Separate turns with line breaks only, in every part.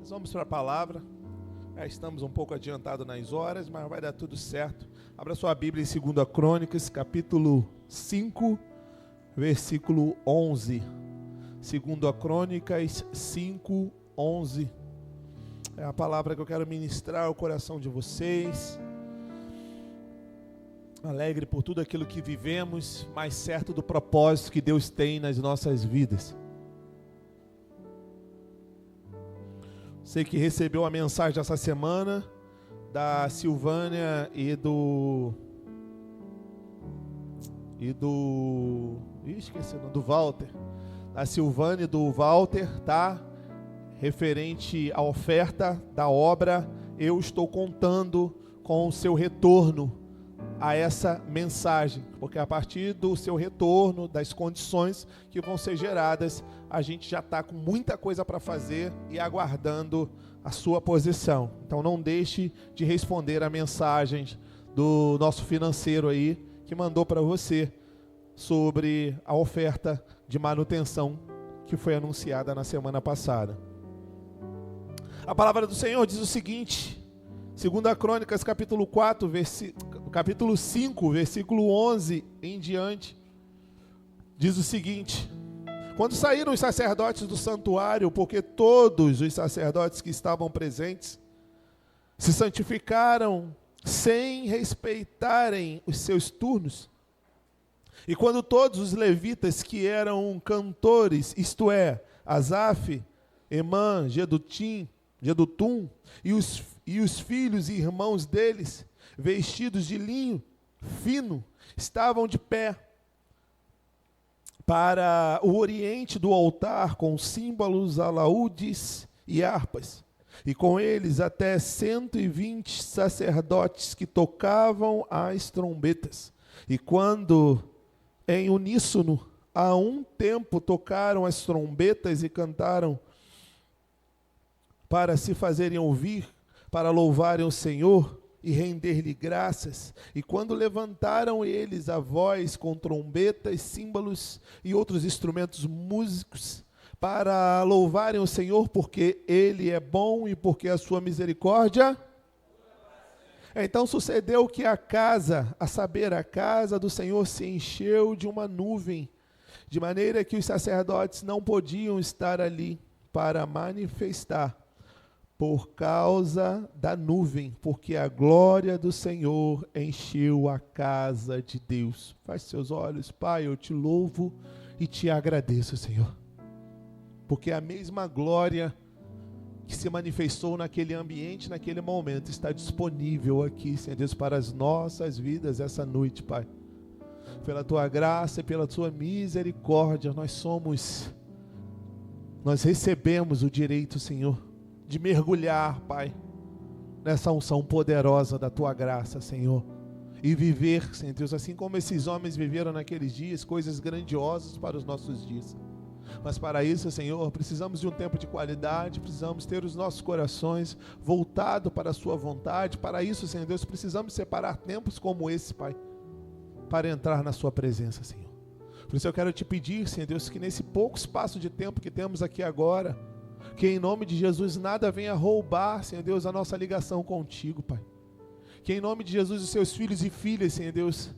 Nós vamos para a palavra. Já estamos um pouco adiantados nas horas, mas vai dar tudo certo. Abra sua Bíblia em 2 Crônicas, capítulo 5, versículo 11. 2 Crônicas 5, 11. É a palavra que eu quero ministrar ao coração de vocês. Alegre por tudo aquilo que vivemos, mais certo do propósito que Deus tem nas nossas vidas. Sei que recebeu a mensagem essa semana da Silvânia e do Walter. Da Silvânia e do Walter, tá? Referente à oferta da obra, eu estou contando com o seu retorno a essa mensagem, porque a partir do seu retorno, das condições que vão ser geradas, a gente já está com muita coisa para fazer e aguardando a sua posição. Então não deixe de responder a mensagem do nosso financeiro aí, que mandou para você sobre a oferta de manutenção que foi anunciada na semana passada. A palavra do Senhor diz o seguinte, 2 Crônicas, capítulo 4, capítulo 5, versículo 11 em diante, diz o seguinte: quando saíram os sacerdotes do santuário, porque todos os sacerdotes que estavam presentes se santificaram sem respeitarem os seus turnos, e quando todos os levitas que eram cantores, isto é, Asaf, Emã, Jedutum, e os filhos e irmãos deles, vestidos de linho fino, estavam de pé para o oriente do altar com símbolos, alaúdes e harpas, e com eles até 120 sacerdotes que tocavam as trombetas. E quando em uníssono a um tempo tocaram as trombetas e cantaram para se fazerem ouvir, para louvarem o Senhor e render-lhe graças. E quando levantaram eles a voz com trombetas, símbolos e outros instrumentos músicos, para louvarem o Senhor, porque Ele é bom e porque a sua misericórdia. Então sucedeu que a casa, a saber, a casa do Senhor se encheu de uma nuvem, de maneira que os sacerdotes não podiam estar ali para manifestar, por causa da nuvem, porque a glória do Senhor encheu a casa de Deus. Feche seus olhos. Pai, eu te louvo e te agradeço, Senhor, porque a mesma glória que se manifestou naquele ambiente, naquele momento, está disponível aqui, Senhor Deus, para as nossas vidas essa noite, Pai. Pela tua graça e pela tua misericórdia, nós recebemos o direito, Senhor, de mergulhar, Pai, nessa unção poderosa da tua graça, Senhor, e viver, Senhor Deus, assim como esses homens viveram naqueles dias, coisas grandiosas para os nossos dias. Mas para isso, Senhor, precisamos de um tempo de qualidade, precisamos ter os nossos corações voltados para a sua vontade. Para isso, Senhor Deus, precisamos separar tempos como esse, Pai, para entrar na sua presença, Senhor. Por isso eu quero te pedir, Senhor Deus, que nesse pouco espaço de tempo que temos aqui agora, que em nome de Jesus nada venha roubar, Senhor Deus, a nossa ligação contigo, Pai. Que em nome de Jesus os seus filhos e filhas, Senhor Deus,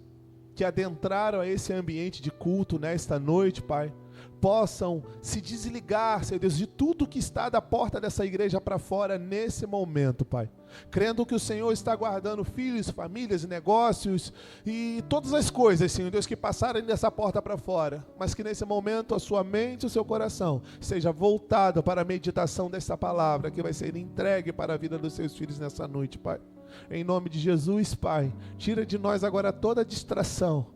que adentraram a esse ambiente de culto nesta noite, Pai, possam se desligar, Senhor Deus, de tudo que está da porta dessa igreja para fora nesse momento, Pai. Crendo que o Senhor está guardando filhos, famílias, negócios e todas as coisas, Senhor Deus, que passarem dessa porta para fora. Mas que nesse momento a sua mente e o seu coração seja voltado para a meditação dessa palavra que vai ser entregue para a vida dos seus filhos nessa noite, Pai. Em nome de Jesus, Pai, tira de nós agora toda distração.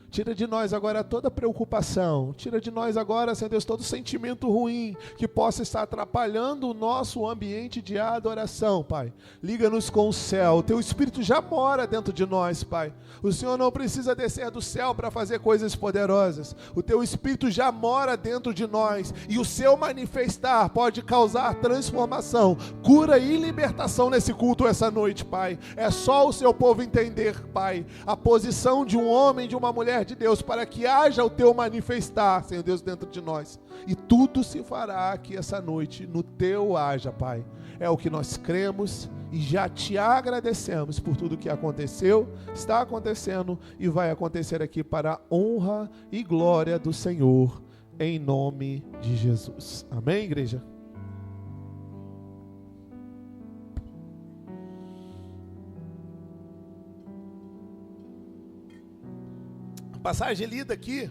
Tira de nós agora toda preocupação, tira de nós agora, Senhor Deus, todo sentimento ruim que possa estar atrapalhando o nosso ambiente de adoração, Pai. Liga-nos com o céu, o teu Espírito já mora dentro de nós, Pai. O Senhor não precisa descer do céu para fazer coisas poderosas, o teu Espírito já mora dentro de nós e o seu manifestar pode causar transformação, cura e libertação nesse culto essa noite, Pai. É só o seu povo entender, Pai, a posição de um homem, de uma mulher de Deus, para que haja o teu manifestar, Senhor Deus, dentro de nós. E tudo se fará aqui essa noite, no teu haja, Pai. É o que nós cremos e já te agradecemos por tudo que aconteceu, está acontecendo e vai acontecer aqui para a honra e glória do Senhor, em nome de Jesus. Amém, igreja? A passagem lida aqui,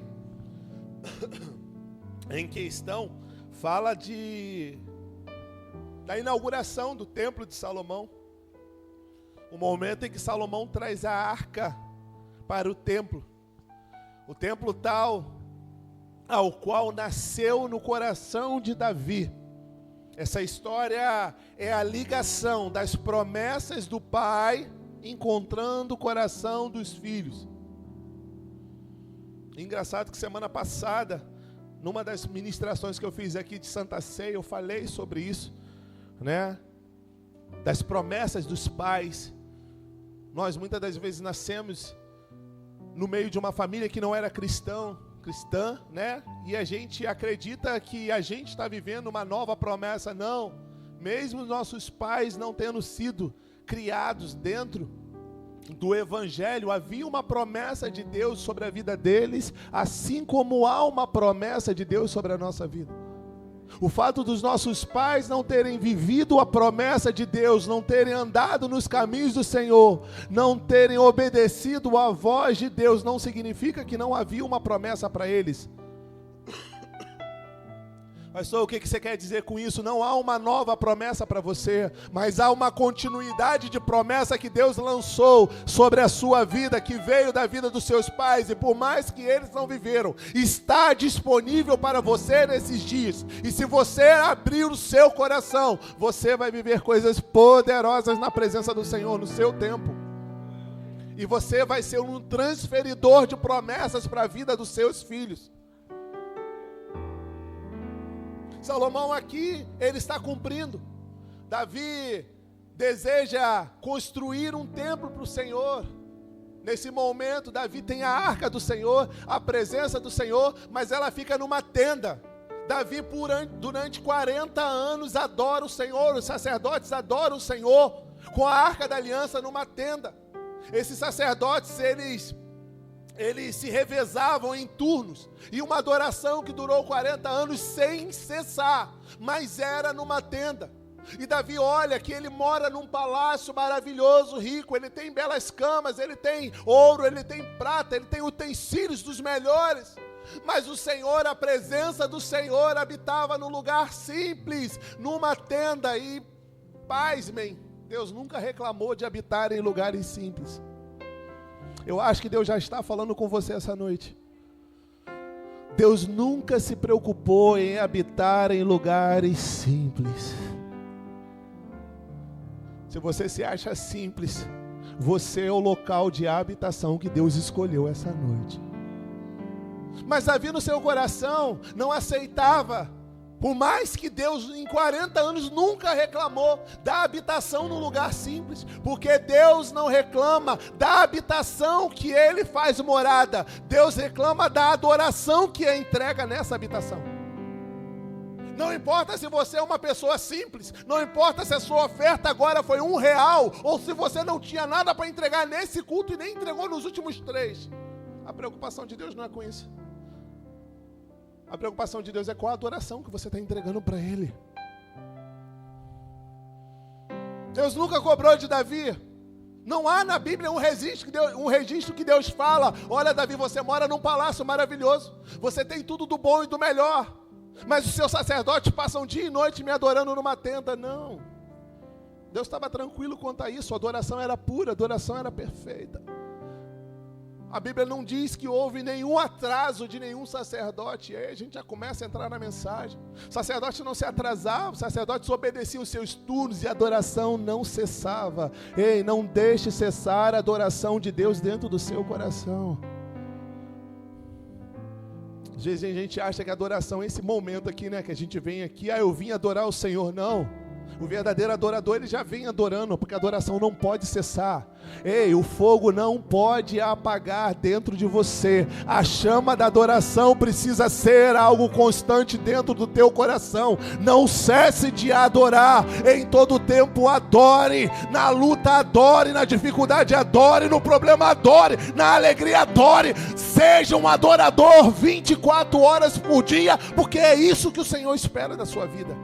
em questão, fala da inauguração do Templo de Salomão. O momento em que Salomão traz a arca para o templo tal ao qual nasceu no coração de Davi. Essa história é a ligação das promessas do pai encontrando o coração dos filhos. Engraçado que semana passada, numa das ministrações que eu fiz aqui de Santa Ceia, eu falei sobre isso, né? Das promessas dos pais. Nós muitas das vezes nascemos no meio de uma família que não era cristã, né? E a gente acredita que a gente está vivendo uma nova promessa. Não, mesmo nossos pais não tendo sido criados dentro do Evangelho, havia uma promessa de Deus sobre a vida deles, assim como há uma promessa de Deus sobre a nossa vida. O fato dos nossos pais não terem vivido a promessa de Deus, não terem andado nos caminhos do Senhor, não terem obedecido à voz de Deus, não significa que não havia uma promessa para eles. Pastor, o que você quer dizer com isso? Não há uma nova promessa para você, mas há uma continuidade de promessa que Deus lançou sobre a sua vida, que veio da vida dos seus pais, e por mais que eles não viveram, está disponível para você nesses dias. E se você abrir o seu coração, você vai viver coisas poderosas na presença do Senhor, no seu tempo. E você vai ser um transferidor de promessas para a vida dos seus filhos. Salomão aqui, ele está cumprindo. Davi deseja construir um templo para o Senhor. Nesse momento, Davi tem a arca do Senhor, a presença do Senhor, mas ela fica numa tenda. Davi, durante 40 anos, adora o Senhor, os sacerdotes adoram o Senhor, com a arca da aliança numa tenda. Esses sacerdotes, eles se revezavam em turnos, e uma adoração que durou 40 anos sem cessar, mas era numa tenda. E Davi olha que ele mora num palácio maravilhoso, rico, ele tem belas camas, ele tem ouro, ele tem prata, ele tem utensílios dos melhores. Mas o Senhor, a presença do Senhor habitava num lugar simples, numa tenda. E pasmem, Deus nunca reclamou de habitar em lugares simples. Eu acho que Deus já está falando com você essa noite. Deus nunca se preocupou em habitar em lugares simples. Se você se acha simples, você é o local de habitação que Deus escolheu essa noite. Mas Davi no seu coração não aceitava, por mais que Deus em 40 anos nunca reclamou da habitação num lugar simples, porque Deus não reclama da habitação que Ele faz morada, Deus reclama da adoração que é entrega nessa habitação. Não importa se você é uma pessoa simples, não importa se a sua oferta agora foi R$1, ou se você não tinha nada para entregar nesse culto e nem entregou nos últimos 3. A preocupação de Deus não é com isso. A preocupação de Deus é com a adoração que você está entregando para Ele. Deus nunca cobrou de Davi. Não há na Bíblia um registro que Deus fala: olha, Davi, você mora num palácio maravilhoso, você tem tudo do bom e do melhor, mas os seus sacerdotes passam dia e noite me adorando numa tenda. Não. Deus estava tranquilo quanto a isso. A adoração era pura, a adoração era perfeita. A Bíblia não diz que houve nenhum atraso de nenhum sacerdote. E aí a gente já começa a entrar na mensagem. Os sacerdotes não se atrasavam, os sacerdotes obedeciam os seus turnos e a adoração não cessava. Ei, não deixe cessar a adoração de Deus dentro do seu coração. Às vezes a gente acha que a adoração é esse momento aqui, né? Que a gente vem aqui, eu vim adorar o Senhor. Não. O verdadeiro adorador, ele já vem adorando, porque a adoração não pode cessar. Ei, o fogo não pode apagar dentro de você. A chama da adoração precisa ser algo constante dentro do teu coração. Não cesse de adorar. Em todo tempo adore. Na luta adore, na dificuldade adore, no problema adore, na alegria adore. Seja um adorador 24 horas por dia, porque é isso que o Senhor espera da sua vida.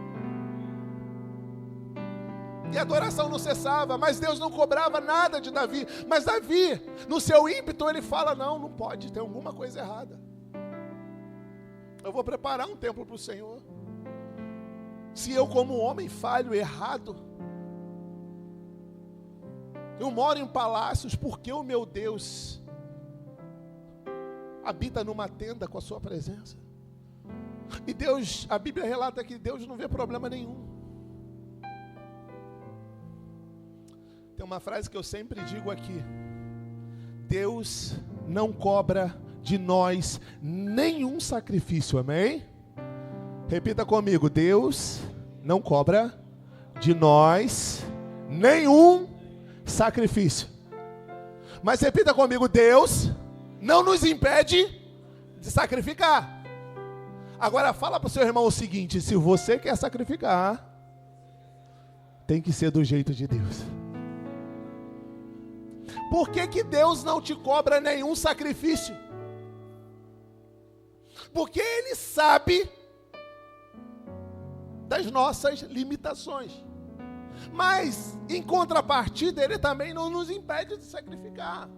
E a adoração não cessava, mas Deus não cobrava nada de Davi. Mas Davi, no seu ímpeto, ele fala, não pode, tem alguma coisa errada. Eu vou preparar um templo para o Senhor. Se eu como homem falho, errado, eu moro em palácios, porque o meu Deus habita numa tenda com a sua presença. E Deus, a Bíblia relata que Deus não vê problema nenhum. Tem uma frase que eu sempre digo aqui: Deus não cobra de nós nenhum sacrifício, amém? Repita comigo: Deus não cobra de nós nenhum sacrifício. Mas repita comigo: Deus não nos impede de sacrificar. Agora fala para o seu irmão o seguinte: se você quer sacrificar, tem que ser do jeito de Deus. Por que Deus não te cobra nenhum sacrifício? Porque Ele sabe das nossas limitações. Mas, em contrapartida, Ele também não nos impede de sacrificar.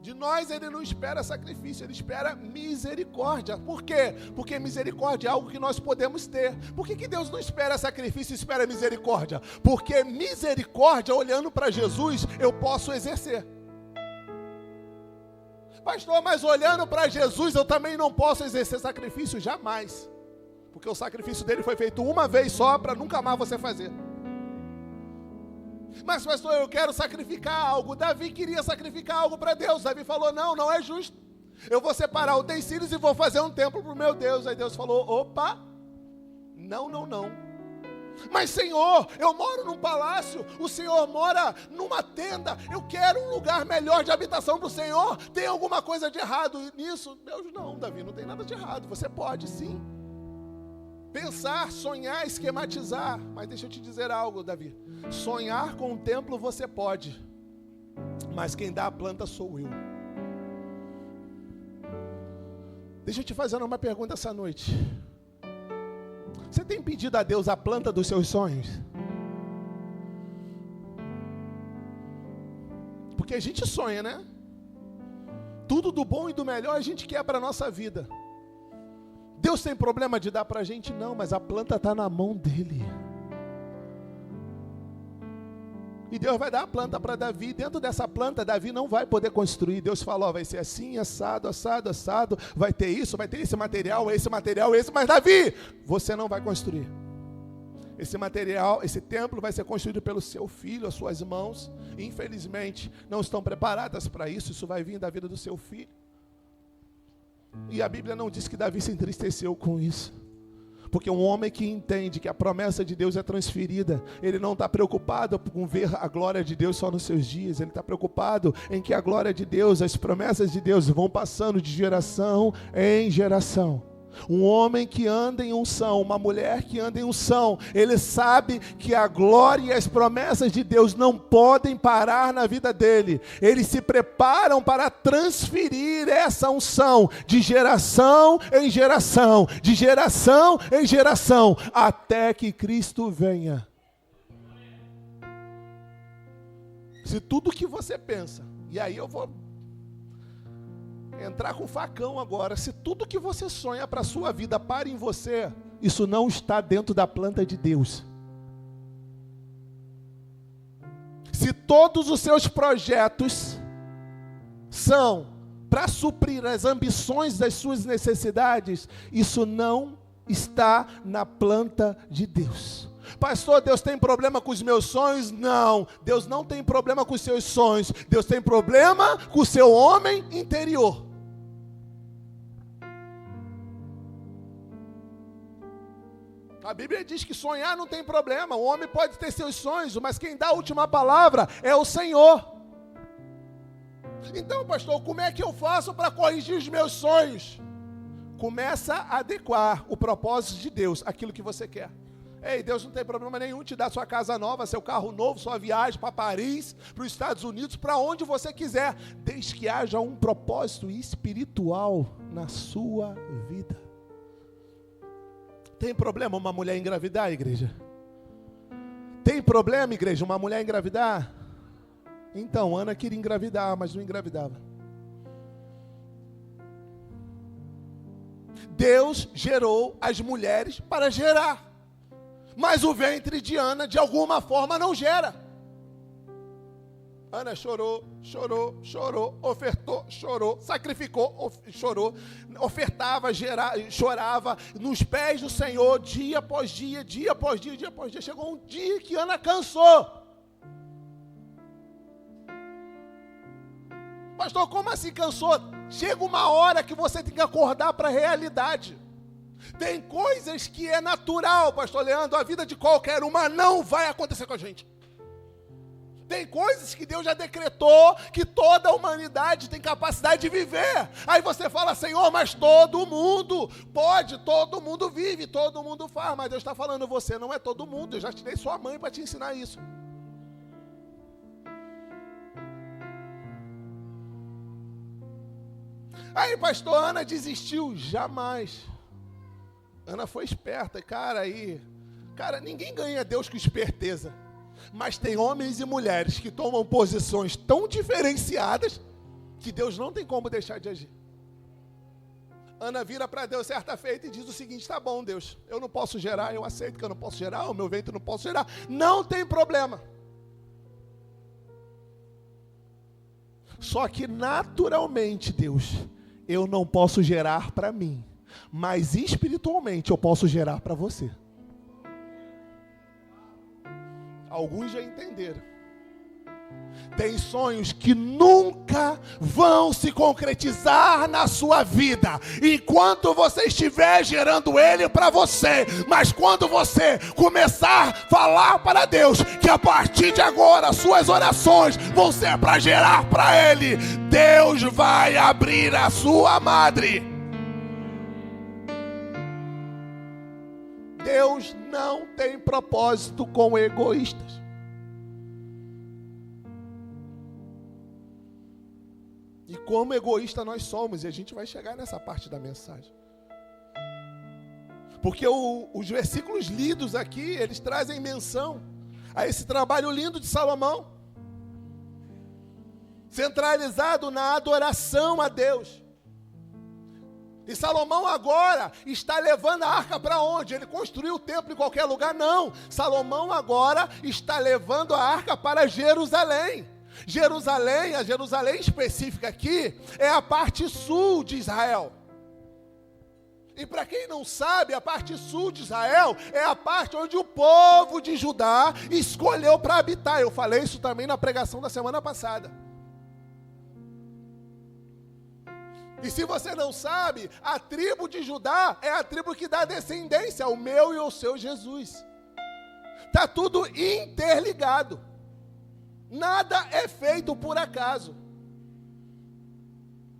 De nós Ele não espera sacrifício, Ele espera misericórdia. Por quê? Porque misericórdia é algo que nós podemos ter. Por que Deus não espera sacrifício e espera misericórdia? Porque misericórdia, olhando para Jesus, eu posso exercer. Pastor, mas olhando para Jesus, eu também não posso exercer sacrifício? Jamais. Porque o sacrifício dele foi feito uma vez só, para nunca mais você fazer. Mas pastor, eu quero sacrificar algo. Davi queria sacrificar algo para Deus. Davi falou, não é justo. Eu vou separar utensílios e vou fazer um templo para o meu Deus. Aí Deus falou, opa, não. Mas Senhor, eu moro num palácio, o Senhor mora numa tenda, eu quero um lugar melhor de habitação para o Senhor. Tem alguma coisa de errado nisso? Deus, não, Davi, não tem nada de errado. Você pode sim pensar, sonhar, esquematizar. Mas deixa eu te dizer algo, Davi. Sonhar com um templo você pode, mas quem dá a planta sou eu. Deixa eu te fazer uma pergunta essa noite. Você tem pedido a Deus a planta dos seus sonhos? Porque a gente sonha, né? Tudo do bom e do melhor a gente quer para a nossa vida. Deus tem problema de dar para a gente? Não, mas a planta está na mão dele. E Deus vai dar a planta para Davi. Dentro dessa planta, Davi não vai poder construir. Deus falou, vai ser assim, assado. Vai ter isso, vai ter esse material, esse. Mas Davi, você não vai construir. Esse material, esse templo vai ser construído pelo seu filho, as suas mãos. Infelizmente, não estão preparadas para isso. Isso vai vir da vida do seu filho. E a Bíblia não diz que Davi se entristeceu com isso. Porque um homem que entende que a promessa de Deus é transferida, ele não está preocupado com ver a glória de Deus só nos seus dias. Ele está preocupado em que a glória de Deus, as promessas de Deus vão passando de geração em geração. Um homem que anda em unção, uma mulher que anda em unção, ele sabe que a glória e as promessas de Deus não podem parar na vida dele. Eles se preparam para transferir essa unção de geração em geração, até que Cristo venha. Se tudo que você pensa, e aí eu vou entrar com facão agora, se tudo que você sonha para a sua vida para em você, isso não está dentro da planta de Deus. Se todos os seus projetos são para suprir as ambições das suas necessidades, isso não está na planta de Deus. Pastor, Deus tem problema com os meus sonhos? Não, Deus não tem problema com os seus sonhos. Deus tem problema com o seu homem interior. A Bíblia diz que sonhar não tem problema, o homem pode ter seus sonhos, mas quem dá a última palavra é o Senhor. Então, pastor, como é que eu faço para corrigir os meus sonhos? Começa a adequar o propósito de Deus àquilo que você quer. Ei, Deus não tem problema nenhum te dar sua casa nova, seu carro novo, sua viagem para Paris, para os Estados Unidos, para onde você quiser, desde que haja um propósito espiritual na sua vida. Tem problema uma mulher engravidar, igreja? Tem problema, igreja, uma mulher engravidar? Então, Ana queria engravidar, mas não engravidava. Deus gerou as mulheres para gerar, mas o ventre de Ana, de alguma forma, não gera. Ana chorou, ofertou, chorou, sacrificou, chorou, ofertava, chorava, nos pés do Senhor, dia após dia, dia após dia, dia após dia. Chegou um dia que Ana cansou. Pastor, como assim cansou? Chega uma hora que você tem que acordar para a realidade. Tem coisas que é natural, pastor Leandro, a vida de qualquer uma não vai acontecer com a gente. Tem coisas que Deus já decretou que toda a humanidade tem capacidade de viver. Aí você fala, Senhor, mas todo mundo pode, todo mundo vive, todo mundo faz. Mas Deus está falando, você não é todo mundo. Eu já te dei sua mãe para te ensinar isso. Aí, pastor, Ana desistiu? Jamais. Ana foi esperta, cara, ninguém ganha Deus com esperteza. Mas tem homens e mulheres que tomam posições tão diferenciadas que Deus não tem como deixar de agir. Ana vira para Deus certa feita e diz o seguinte: tá bom, Deus, eu não posso gerar, eu aceito que eu não posso gerar, o meu ventre não posso gerar, não tem problema. Só que naturalmente, Deus, eu não posso gerar para mim, mas espiritualmente eu posso gerar para você. Alguns já entenderam. Tem sonhos que nunca vão se concretizar na sua vida, enquanto você estiver gerando ele para você. Mas quando você começar a falar para Deus que a partir de agora suas orações vão ser para gerar para ele, Deus vai abrir a sua madre. Deus não tem propósito com egoístas. E como egoísta nós somos, e a gente vai chegar nessa parte da mensagem. Porque os versículos lidos aqui, eles trazem menção a esse trabalho lindo de Salomão, centralizado na adoração a Deus. E Salomão agora está levando a arca para onde? Ele construiu o templo em qualquer lugar? Não. Salomão agora está levando a arca para Jerusalém. Jerusalém, a Jerusalém específica aqui, é a parte sul de Israel. E para quem não sabe, a parte sul de Israel é a parte onde o povo de Judá escolheu para habitar. Eu falei isso também na pregação da semana passada. E se você não sabe, a tribo de Judá é a tribo que dá descendência ao meu e ao seu Jesus. Está tudo interligado. Nada é feito por acaso.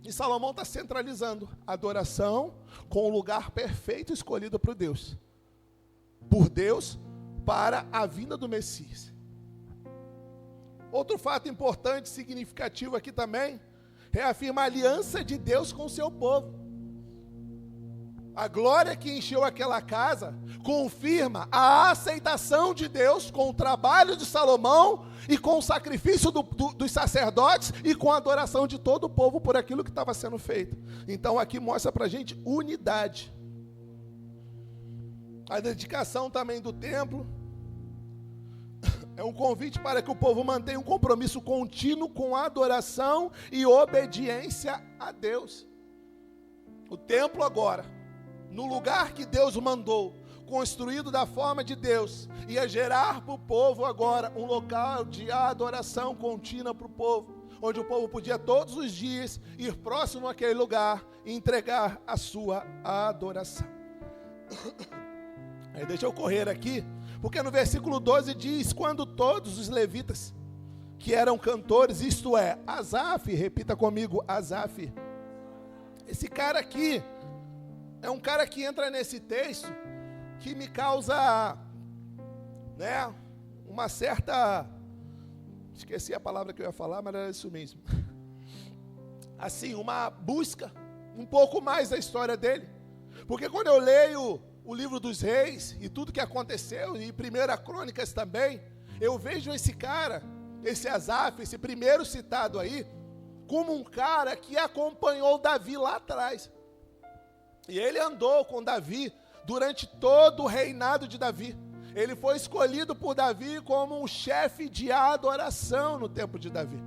E Salomão está centralizando a adoração com o lugar perfeito escolhido por Deus para a vinda do Messias. Outro fato importante, significativo aqui também, reafirma a aliança de Deus com o seu povo. A glória que encheu aquela casa confirma a aceitação de Deus com o trabalho de Salomão e com o sacrifício dos sacerdotes e com a adoração de todo o povo por aquilo que estava sendo feito. Então aqui mostra para a gente unidade. A dedicação também do templo é um convite para que o povo mantenha um compromisso contínuo com a adoração e obediência a Deus. O templo agora, no lugar que Deus mandou, construído da forma de Deus, ia gerar para o povo agora um local de adoração contínua para o povo, onde o povo podia todos os dias ir próximo àquele lugar e entregar a sua adoração. Aí deixa eu correr aqui, porque no versículo 12 diz: quando todos os levitas que eram cantores, isto é, Asaf, repita comigo, Asaf. Esse cara aqui é um cara que entra nesse texto que me causa, né, uma certa, esqueci a palavra que eu ia falar, mas era isso mesmo. Assim, uma busca um pouco mais da história dele. Porque quando eu leio o livro dos reis e tudo que aconteceu, e 1 Crônicas também, eu vejo esse cara, esse Asaf, esse primeiro citado aí, como um cara que acompanhou Davi lá atrás. E ele andou com Davi durante todo o reinado de Davi. Ele foi escolhido por Davi como um chefe de adoração no tempo de Davi.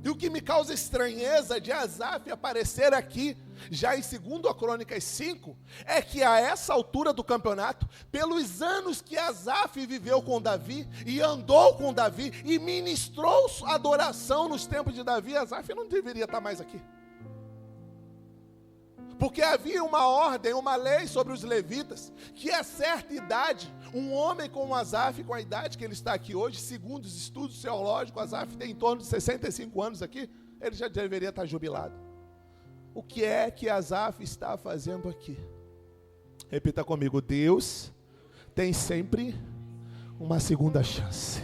E o que me causa estranheza de Asaf aparecer aqui, já em 2 Crônicas 5, é que a essa altura do campeonato, pelos anos que Asaf viveu com Davi, e andou com Davi, e ministrou adoração nos tempos de Davi, Asaf não deveria estar mais aqui. Porque havia uma ordem, uma lei sobre os levitas, que a certa idade, um homem como Asaf, com a idade que ele está aqui hoje, segundo os estudos teológicos, Asaf tem em torno de 65 anos aqui, ele já deveria estar jubilado. O que é que Asaf está fazendo aqui? Repita comigo: Deus tem sempre uma segunda chance.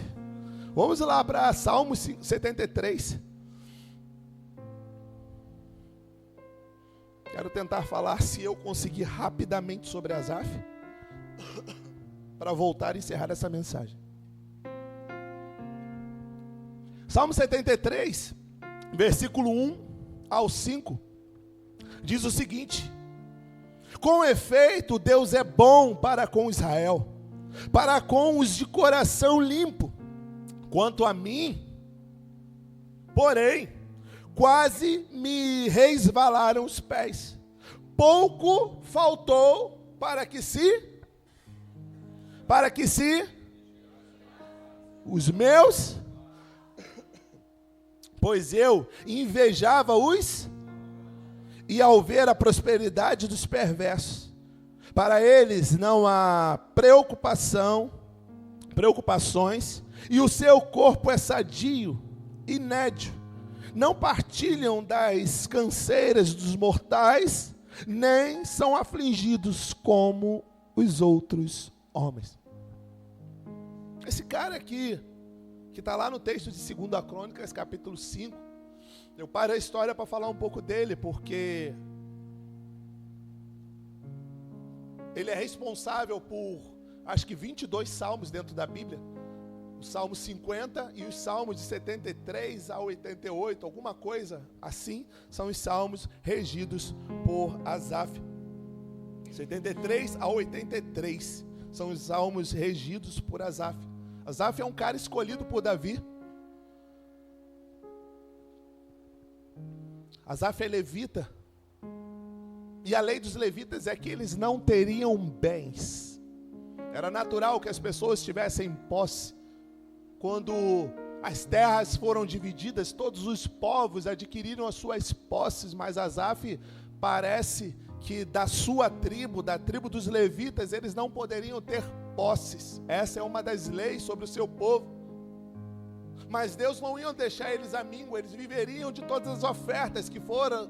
Vamos lá para Salmo 73. Quero tentar falar, se eu conseguir, rapidamente sobre Asaf, para voltar e encerrar essa mensagem. Salmo 73, versículo 1 ao 5, diz o seguinte: com efeito, Deus é bom para com Israel, para com os de coração limpo. Quanto a mim, porém, quase me resvalaram os pés. Pouco faltou para que os meus, pois eu invejava os, e ao ver a prosperidade dos perversos, para eles não há preocupações, e o seu corpo é sadio e nédio. Não partilham das canseiras dos mortais, nem são afligidos como os outros homens. Esse cara aqui, que está lá no texto de 2 Crônicas, capítulo 5, eu paro a história para falar um pouco dele, porque ele é responsável por, acho que 22 salmos dentro da Bíblia. O Salmo 50 e os Salmos de 73 a 88, alguma coisa assim, são os salmos regidos por Asaf. 73 a 83 são os salmos regidos por Asaf. Asaf é um cara escolhido por Davi. Asaf é levita. E a lei dos levitas é que eles não teriam bens. Era natural que as pessoas tivessem posse. Quando as terras foram divididas, todos os povos adquiriram as suas posses, mas Asaf parece que da sua tribo, da tribo dos levitas, eles não poderiam ter posses. Essa é uma das leis sobre o seu povo. Mas Deus não ia deixar eles à míngua, eles viveriam de todas as ofertas que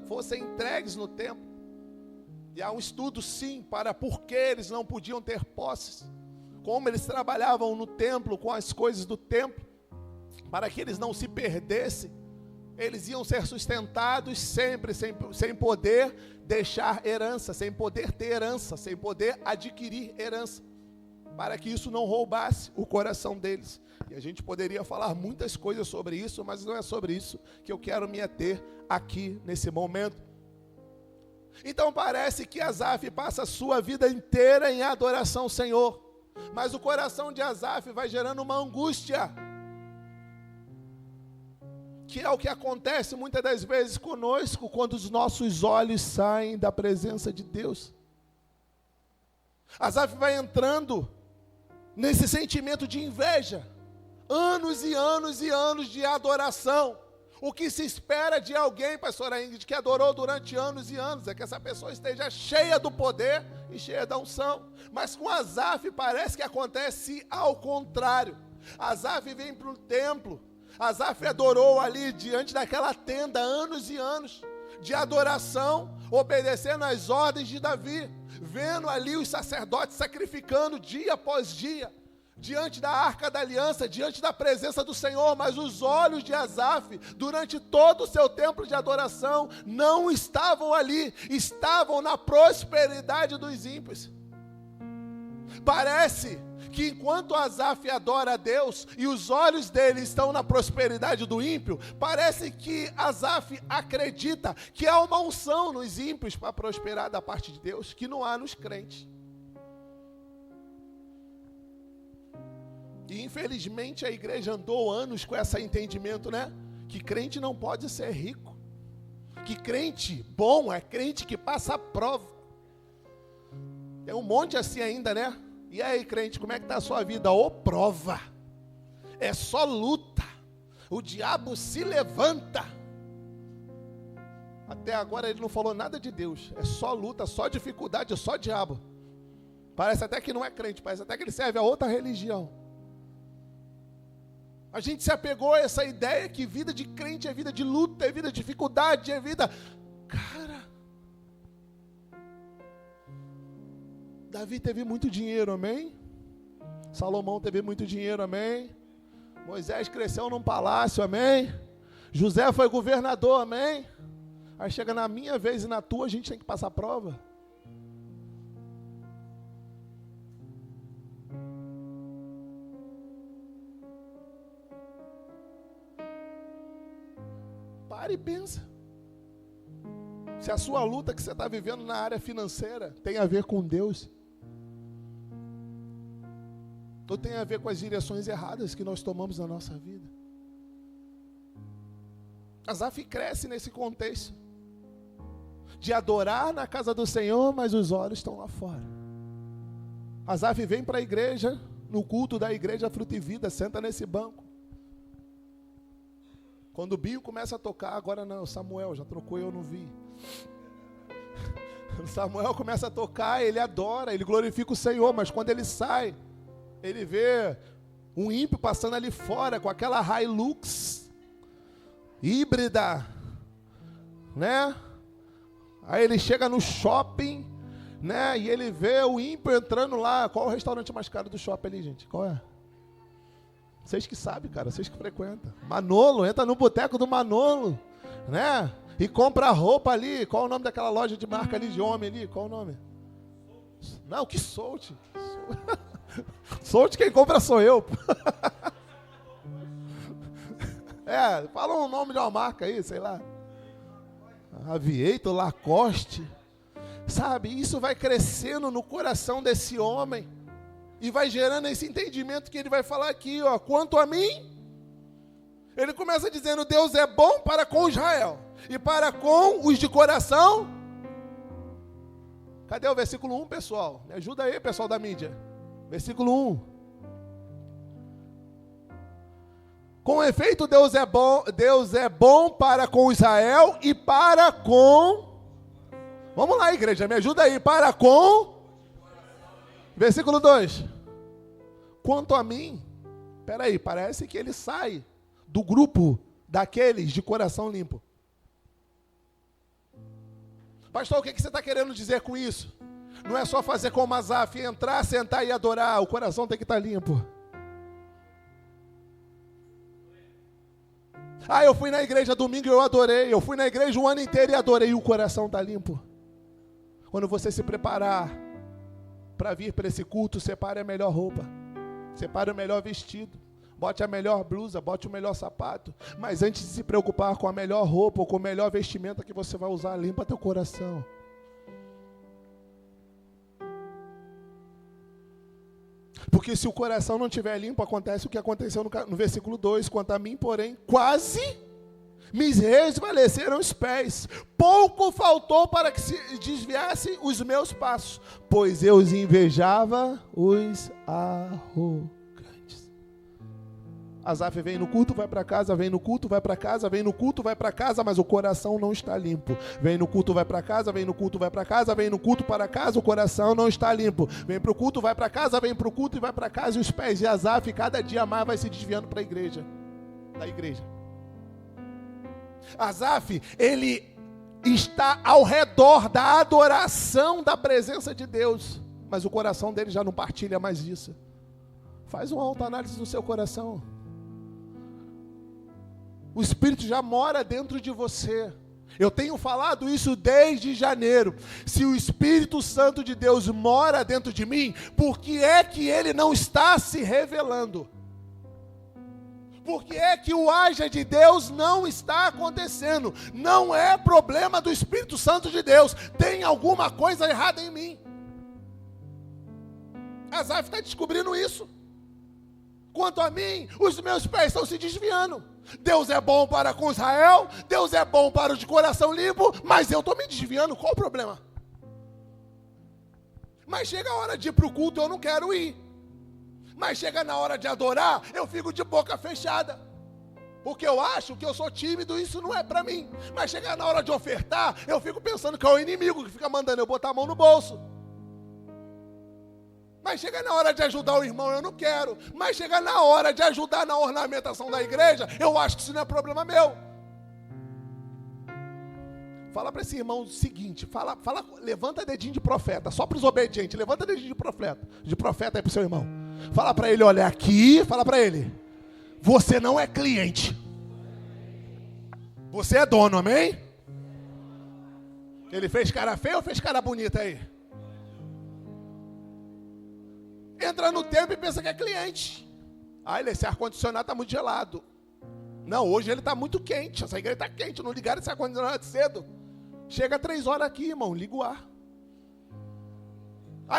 fossem entregues no templo. E há um estudo sim para por que eles não podiam ter posses. Como eles trabalhavam no templo com as coisas do templo, para que eles não se perdessem, eles iam ser sustentados sempre, sem poder deixar herança, sem poder ter herança, sem poder adquirir herança, para que isso não roubasse o coração deles. E a gente poderia falar muitas coisas sobre isso, mas não é sobre isso que eu quero me ater aqui nesse momento. Então parece que Asaf passa a sua vida inteira em adoração ao Senhor, mas o coração de Asaf vai gerando uma angústia, que é o que acontece muitas das vezes conosco, quando os nossos olhos saem da presença de Deus. Asaf vai entrando nesse sentimento de inveja, anos e anos e anos de adoração. O que se espera de alguém, pastora Ingrid, que adorou durante anos e anos, é que essa pessoa esteja cheia do poder e cheia da unção. Mas com Asaf parece que acontece ao contrário. Asaf vem para o templo, Asaf adorou ali diante daquela tenda anos e anos de adoração, obedecendo às ordens de Davi, vendo ali os sacerdotes sacrificando dia após dia, diante da arca da aliança, diante da presença do Senhor, mas os olhos de Asaf, durante todo o seu tempo de adoração, não estavam ali, estavam na prosperidade dos ímpios. Parece que enquanto Asaf adora a Deus e os olhos dele estão na prosperidade do ímpio, parece que Asaf acredita que há uma unção nos ímpios para prosperar da parte de Deus, que não há nos crentes. E infelizmente a igreja andou anos com esse entendimento, né? Que crente não pode ser rico. Que crente bom é crente que passa a prova. Tem um monte assim ainda, né? E aí, crente, como é que está a sua vida? Ô, prova. É só luta. O diabo se levanta. Até agora ele não falou nada de Deus. É só luta, só dificuldade, é só diabo. Parece até que não é crente, parece até que ele serve a outra religião. A gente se apegou a essa ideia que vida de crente é vida de luta, é vida de dificuldade, é vida... Cara, Davi teve muito dinheiro, amém? Salomão teve muito dinheiro, amém? Moisés cresceu num palácio, amém? José foi governador, amém? Aí chega na minha vez e na tua, a gente tem que passar prova. Para e pensa. Se a sua luta que você está vivendo na área financeira tem a ver com Deus, ou tem a ver com as direções erradas que nós tomamos na nossa vida. Asaf cresce nesse contexto de adorar na casa do Senhor, mas os olhos estão lá fora. Asaf vem para a igreja, no culto da igreja Fruto e Vida, senta nesse banco. Quando o Binho começa a tocar, agora não, o Samuel já trocou e eu não vi. O Samuel começa a tocar, ele adora, ele glorifica o Senhor, mas quando ele sai, ele vê um ímpio passando ali fora com aquela Hilux híbrida, né? Aí ele chega no shopping, né? E ele vê o ímpio entrando lá. Qual é o restaurante mais caro do shopping ali, gente? Qual é? Vocês que sabem, cara, vocês que frequentam. Manolo, entra no boteco do Manolo, né? E compra roupa ali. Qual é o nome daquela loja de marca ali de homem ali? Qual é o nome? Não, que Solte. Solte quem compra sou eu. Fala um nome de uma marca aí, sei lá. Aviator, Lacoste. Sabe, isso vai crescendo no coração desse homem. E vai gerando esse entendimento que ele vai falar aqui, ó. Quanto a mim, ele começa dizendo, Deus é bom para com Israel e para com os de coração. Cadê o versículo 1, pessoal? Me ajuda aí, pessoal da mídia. Versículo 1. Com efeito, Deus é bom para com Israel e para com... Vamos lá, igreja, me ajuda aí. Para com... Versículo 2. Quanto a mim, peraí, parece que ele sai do grupo daqueles de coração limpo. Pastor, o que você está querendo dizer com isso? Não é só fazer como Asaf, entrar, sentar e adorar, o coração tem que estar limpo. Eu fui na igreja domingo e eu adorei, eu fui na igreja o ano inteiro e adorei, e o coração está limpo. Quando você se preparar para vir para esse culto, separe a melhor roupa, separe o melhor vestido, bote a melhor blusa, bote o melhor sapato, mas antes de se preocupar com a melhor roupa ou com a melhor vestimenta que você vai usar, limpa teu coração. Porque se o coração não estiver limpo, acontece o que aconteceu no versículo 2, quanto a mim, porém, quase me resvaleceram os pés, pouco faltou para que se desviassem os meus passos, pois eu os invejava os arrogantes. Asaf vem no culto, vai para casa, vem no culto, vai para casa, vem no culto, vai para casa, mas o coração não está limpo. Vem no culto, vai para casa, vem no culto, vai para casa, vem no culto para casa, o coração não está limpo. Vem para o culto, vai para casa, vem para o culto e vai para casa, e os pés de Asaf cada dia mais vai se desviando para a igreja, da igreja. Asaf, ele está ao redor da adoração da presença de Deus, mas o coração dele já não partilha mais isso. Faz uma autoanálise no seu coração. O Espírito já mora dentro de você. Eu tenho falado isso desde janeiro. Se o Espírito Santo de Deus mora dentro de mim, por que é que ele não está se revelando? Por que é que o haja de Deus não está acontecendo? Não é problema do Espírito Santo de Deus. Tem alguma coisa errada em mim. Asaf está descobrindo isso. Quanto a mim, os meus pés estão se desviando. Deus é bom para com Israel, Deus é bom para os de coração limpo, mas eu estou me desviando, qual o problema? Mas chega a hora de ir para o culto, eu não quero ir. Mas chega na hora de adorar, eu fico de boca fechada. Porque eu acho que eu sou tímido, isso não é para mim. Mas chega na hora de ofertar, eu fico pensando que é o inimigo que fica mandando eu botar a mão no bolso. Mas chega na hora de ajudar o irmão, eu não quero. Mas chega na hora de ajudar na ornamentação da igreja, eu acho que isso não é problema meu. Fala para esse irmão o seguinte, levanta dedinho de profeta, só para os obedientes, levanta dedinho de profeta aí para o seu irmão. Fala para ele, olha aqui, fala para ele, você não é cliente, você é dono, amém? Ele fez cara feia ou fez cara bonita aí? Entra no templo e pensa que é cliente. Esse ar-condicionado está muito gelado. Não, hoje ele está muito quente. Essa igreja está quente, não ligaram esse ar-condicionado cedo. Chega 3 horas aqui, irmão, liga o ar.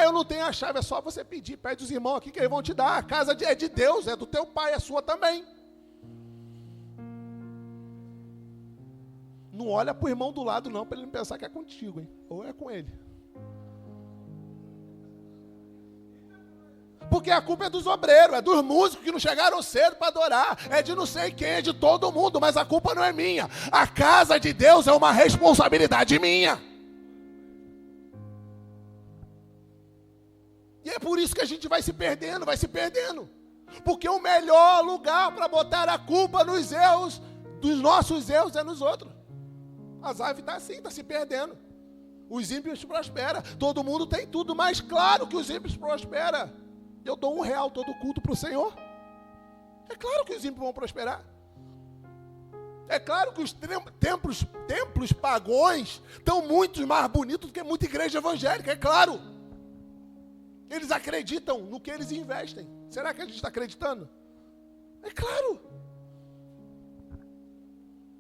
Eu não tenho a chave, é só você pedir. Pede os irmãos aqui que eles vão te dar. A casa é de Deus, é do teu pai, é sua também. Não olha para o irmão do lado não, para ele não pensar que é contigo, hein? Ou é com ele. Porque a culpa é dos obreiros, é dos músicos que não chegaram cedo para adorar, é de não sei quem, é de todo mundo, mas a culpa não é minha. A casa de Deus é uma responsabilidade minha. E é por isso que a gente vai se perdendo. Porque o melhor lugar para botar a culpa nos erros, dos nossos erros, é nos outros. Asaf está assim, está se perdendo. Os ímpios prosperam, todo mundo tem tudo, mas claro que os ímpios prosperam. Eu dou R$1 todo culto para o Senhor. É claro que os ímpios vão prosperar. É claro que os templos pagões estão muito mais bonitos do que muita igreja evangélica, é claro. Eles acreditam no que eles investem. Será que a gente está acreditando? É claro.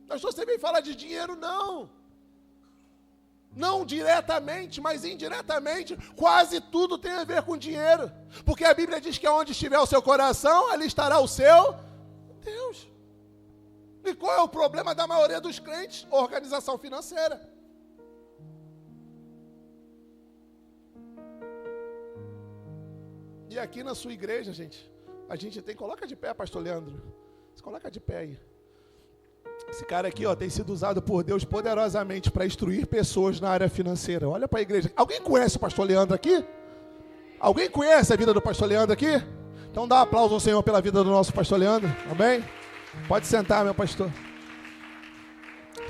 Mas você vem falar de dinheiro, não. Não diretamente, mas indiretamente, quase tudo tem a ver com dinheiro. Porque a Bíblia diz que onde estiver o seu coração, ali estará o seu Deus. E qual é o problema da maioria dos crentes? Organização financeira. E aqui na sua igreja, gente, a gente tem... Coloca de pé, pastor Leandro. Você coloca de pé aí. Esse cara aqui, tem sido usado por Deus poderosamente para instruir pessoas na área financeira. Olha para a igreja. Alguém conhece o pastor Leandro aqui? Alguém conhece a vida do pastor Leandro aqui? Então dá um aplauso ao Senhor pela vida do nosso pastor Leandro. Amém? Pode sentar, meu pastor.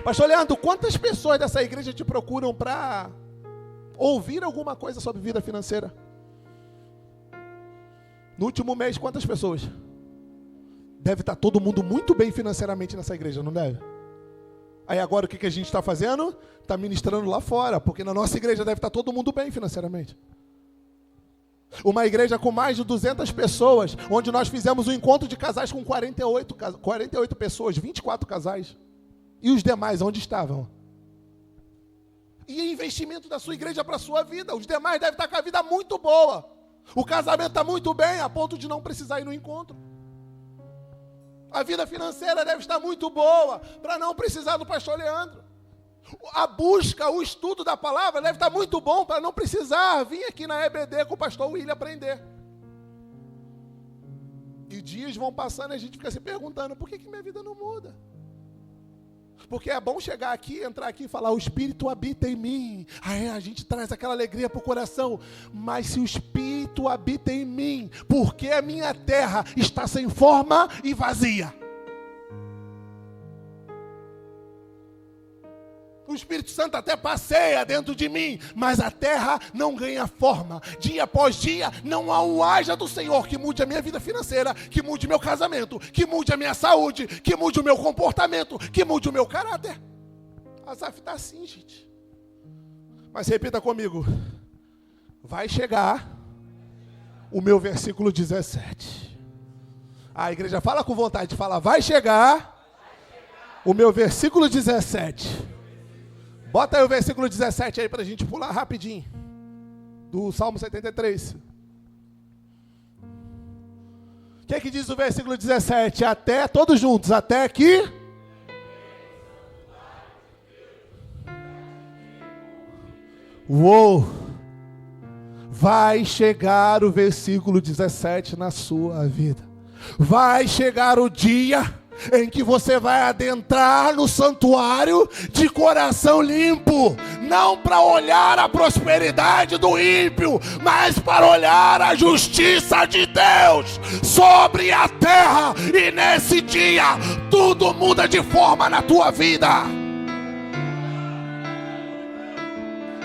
Pastor Leandro, quantas pessoas dessa igreja te procuram para ouvir alguma coisa sobre vida financeira? No último mês, quantas pessoas? Deve estar todo mundo muito bem financeiramente nessa igreja, não deve? Aí agora o que a gente está fazendo? Está ministrando lá fora, porque na nossa igreja deve estar todo mundo bem financeiramente. Uma igreja com mais de 200 pessoas, onde nós fizemos um encontro de casais com 48 pessoas, 24 casais. E os demais, onde estavam? E investimento da sua igreja para a sua vida. Os demais devem estar com a vida muito boa. O casamento está muito bem, a ponto de não precisar ir no encontro. A vida financeira deve estar muito boa, para não precisar do pastor Leandro. A busca, o estudo da palavra deve estar muito bom, para não precisar vir aqui na EBD com o pastor William aprender. E dias vão passando e a gente fica se perguntando, por que minha vida não muda? Porque é bom chegar aqui, entrar aqui e falar, o Espírito habita em mim. Aí a gente traz aquela alegria para o coração. Mas se o Espírito habita em mim, por que a minha terra está sem forma e vazia? O Espírito Santo até passeia dentro de mim, mas a terra não ganha forma. Dia após dia, não há um haja do Senhor que mude a minha vida financeira, que mude meu casamento, que mude a minha saúde, que mude o meu comportamento, que mude o meu caráter. Asaf está assim, gente. Mas repita comigo. Vai chegar o meu versículo 17. A igreja fala com vontade, fala, vai chegar o meu versículo 17. Bota aí o versículo 17 aí para a gente pular rapidinho. Do Salmo 73. O que diz o versículo 17? Até, todos juntos, até que... Uou! Vai chegar o versículo 17 na sua vida. Vai chegar o dia em que você vai adentrar no santuário de coração limpo, não para olhar a prosperidade do ímpio, mas para olhar a justiça de Deus sobre a terra, e nesse dia tudo muda de forma na tua vida.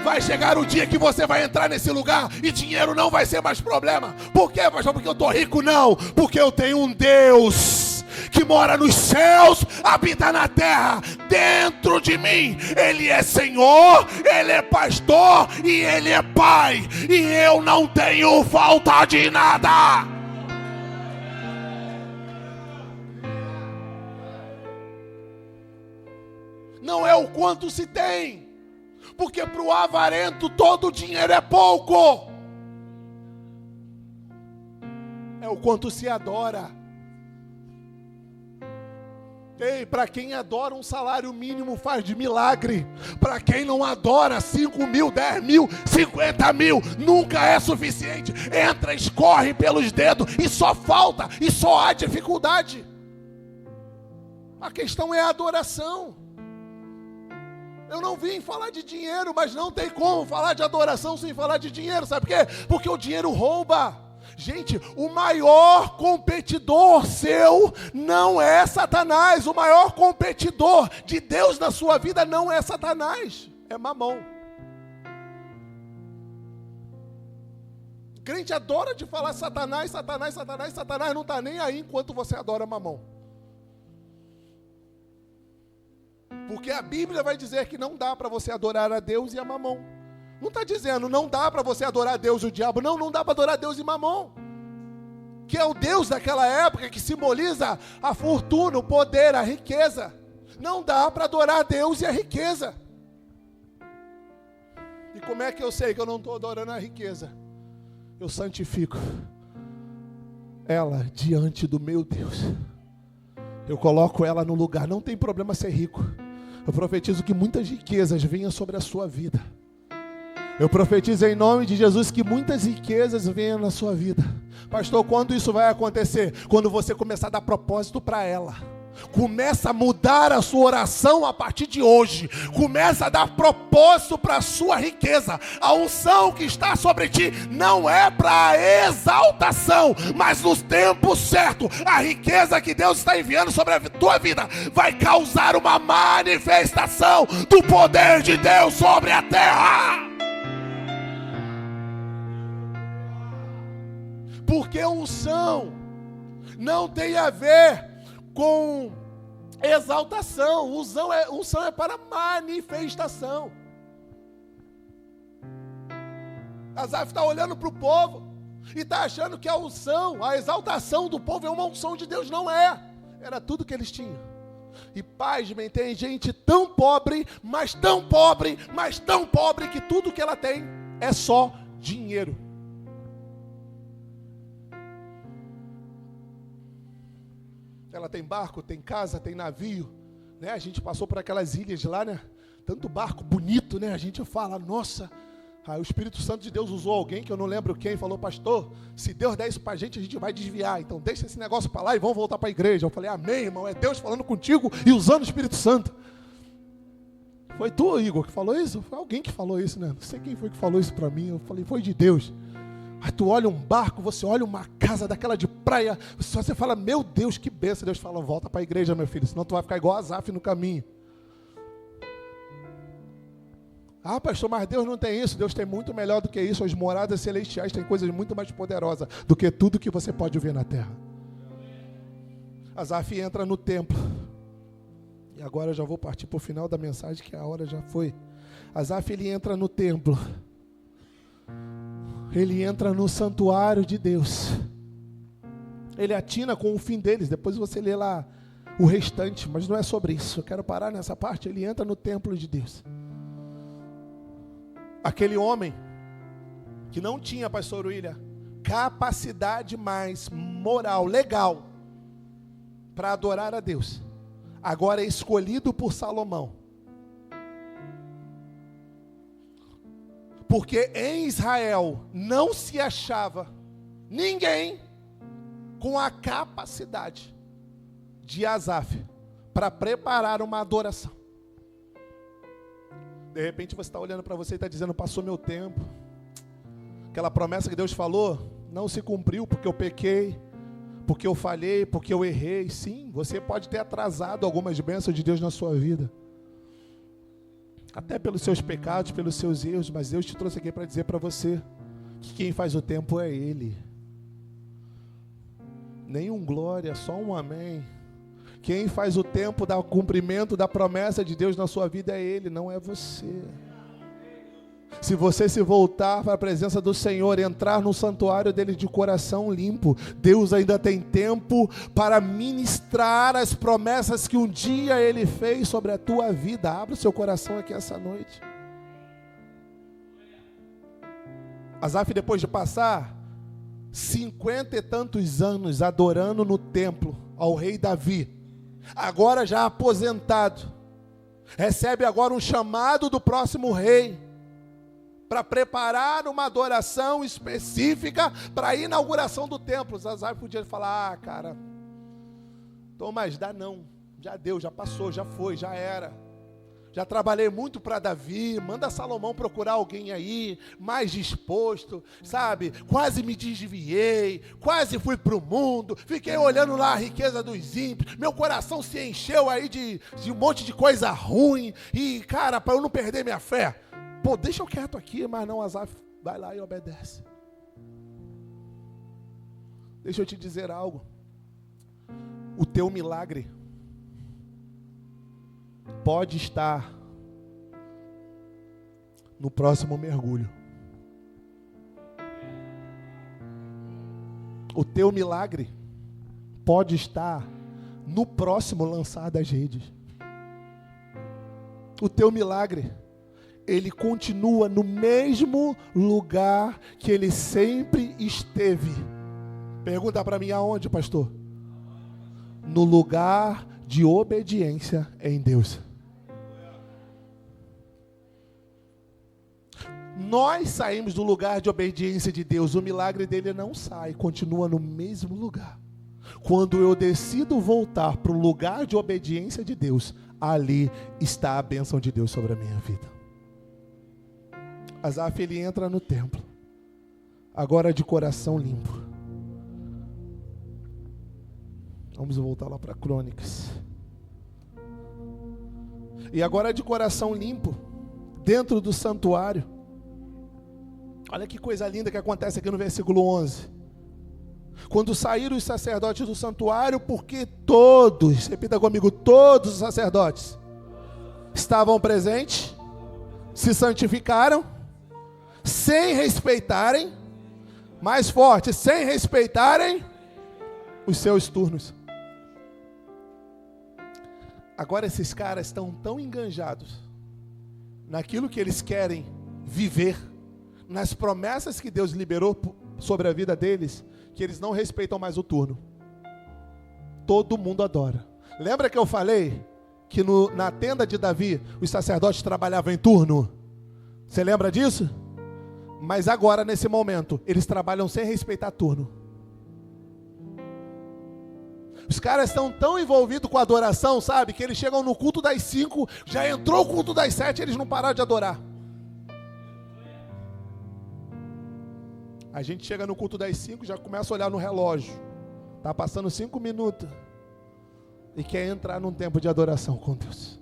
Vai chegar o dia que você vai entrar nesse lugar e dinheiro não vai ser mais problema. Por quê, pastor? Porque eu estou rico? Não, porque eu tenho um Deus que mora nos céus, habita na terra, dentro de mim. Ele é Senhor, Ele é pastor e Ele é Pai. E eu não tenho falta de nada. Não é o quanto se tem, porque para o avarento todo o dinheiro é pouco. É o quanto se adora. Ei, para quem adora, um salário mínimo faz de milagre. Para quem não adora, 5 mil, 10 mil, 50 mil, nunca é suficiente. Entra, escorre pelos dedos e só falta, e só há dificuldade. A questão é a adoração. Eu não vim falar de dinheiro, mas não tem como falar de adoração sem falar de dinheiro. Sabe por quê? Porque o dinheiro rouba. Gente, o maior competidor seu não é Satanás. O maior competidor de Deus na sua vida não é Satanás, é Mamão. O crente adora de falar Satanás, Satanás, Satanás, Satanás, não está nem aí enquanto você adora Mamão. Porque a Bíblia vai dizer que não dá para você adorar a Deus e a Mamão. Não está dizendo, não dá para você adorar a Deus e o diabo. Não, não dá para adorar Deus e Mamão. Que é o Deus daquela época que simboliza a fortuna, o poder, a riqueza. Não dá para adorar a Deus e a riqueza. E como é que eu sei que eu não estou adorando a riqueza? Eu santifico ela diante do meu Deus. Eu coloco ela no lugar. Não tem problema ser rico. Eu profetizo que muitas riquezas venham sobre a sua vida. Eu profetizo em nome de Jesus que muitas riquezas venham na sua vida. Pastor, quando isso vai acontecer? Quando você começar a dar propósito para ela. Começa a mudar a sua oração a partir de hoje. Começa a dar propósito para a sua riqueza. A unção que está sobre ti não é para exaltação, mas nos tempos certos, a riqueza que Deus está enviando sobre a tua vida vai causar uma manifestação do poder de Deus sobre a terra. Porque unção não tem a ver com exaltação. Unção é para manifestação. Asaf está olhando para o povo e está achando que a unção, a exaltação do povo é uma unção de Deus. Não é. Era tudo que eles tinham. E pasmem, tem gente tão pobre, mas tão pobre, mas tão pobre, que tudo que ela tem é só dinheiro. Ela tem barco, tem casa, tem navio, né? A gente passou por aquelas ilhas lá, né? Tanto barco bonito, né? A gente fala, nossa, Aí o Espírito Santo de Deus usou alguém, que eu não lembro quem, falou: pastor, se Deus der isso pra gente, a gente vai desviar. Então deixa esse negócio para lá e vamos voltar para a igreja. Eu falei: amém, irmão, é Deus falando contigo e usando o Espírito Santo. Foi tu, Igor, que falou isso? Foi alguém que falou isso, né? Não sei quem foi que falou isso para mim. Eu falei: foi de Deus. Aí tu olha um barco, você olha uma casa daquela de praia, você fala: meu Deus, que bênção. Deus fala: volta para a igreja, meu filho, senão tu vai ficar igual Asaf no caminho. Ah, pastor, mas Deus não tem isso. Deus tem muito melhor do que isso. As moradas celestiais têm coisas muito mais poderosas do que tudo que você pode ver na terra. Asaf entra no templo. E agora eu já vou partir para o final da mensagem, que a hora já foi. Asaf, ele entra no templo. Ele entra no santuário de Deus. Ele atina com o fim deles. Depois você lê lá o restante, mas não é sobre isso. Eu quero parar nessa parte. Ele entra no templo de Deus. Aquele homem que não tinha, pastor William, capacidade mais moral, legal, para adorar a Deus, agora é escolhido por Salomão. Porque em Israel não se achava ninguém com a capacidade de Asaf para preparar uma adoração. De repente você está olhando para você e está dizendo: passou meu tempo. Aquela promessa que Deus falou não se cumpriu porque eu pequei, porque eu falhei, porque eu errei. Sim, você pode ter atrasado algumas bênçãos de Deus na sua vida. Até pelos seus pecados, pelos seus erros. Mas Deus te trouxe aqui para dizer para você que quem faz o tempo é Ele. Nenhum glória, só um amém. Quem faz o tempo do cumprimento da promessa de Deus na sua vida é Ele, não é você. Se você se voltar para a presença do Senhor, entrar no santuário dele de coração limpo, Deus ainda tem tempo para ministrar as promessas que um dia Ele fez sobre a tua vida. Abra o seu coração aqui essa noite. Asaf, depois de passar 50 e tantos anos adorando no templo ao rei Davi, agora já aposentado, recebe agora um chamado do próximo rei para preparar uma adoração específica para a inauguração do templo. Asaf podia falar: ah, cara, então, mas dá não, já deu, já passou, já foi, já era. Já trabalhei muito para Davi, manda Salomão procurar alguém aí, mais disposto, sabe? Quase me desviei, quase fui para o mundo, fiquei olhando lá a riqueza dos ímpios, meu coração se encheu aí de um monte de coisa ruim, e cara, para eu não perder minha fé, pô, deixa eu quieto aqui. Mas não, Asaf vai lá e obedece. Deixa eu te dizer algo, o teu milagre pode estar no próximo mergulho. O teu milagre pode estar no próximo lançar das redes. O teu milagre, ele continua no mesmo lugar que ele sempre esteve. Pergunta para mim: aonde, pastor? No lugar de obediência em Deus. Nós saímos do lugar de obediência de Deus, o milagre dele não sai, continua no mesmo lugar. Quando eu decido voltar para o lugar de obediência de Deus, ali está a bênção de Deus sobre a minha vida. Asaf, ele entra no templo, agora de coração limpo. Vamos voltar lá para Crônicas. E agora de coração limpo, dentro do santuário. Olha que coisa linda que acontece aqui no versículo 11. Quando saíram os sacerdotes do santuário, porque todos, repita comigo, todos os sacerdotes estavam presentes, se santificaram, sem respeitarem, mais forte, sem respeitarem os seus turnos. Agora esses caras estão tão enganjados naquilo que eles querem viver, nas promessas que Deus liberou sobre a vida deles, que eles não respeitam mais o turno. Todo mundo adora. Lembra que eu falei que na tenda de Davi os sacerdotes trabalhavam em turno? Você lembra disso? Mas agora, nesse momento, eles trabalham sem respeitar turno. Os caras estão tão envolvidos com a adoração, sabe? Que eles chegam no culto das 5, já entrou o culto das 7, eles não pararam de adorar. A gente chega no culto das 5, já começa a olhar no relógio. Tá passando 5 minutos. E quer entrar num tempo de adoração com Deus.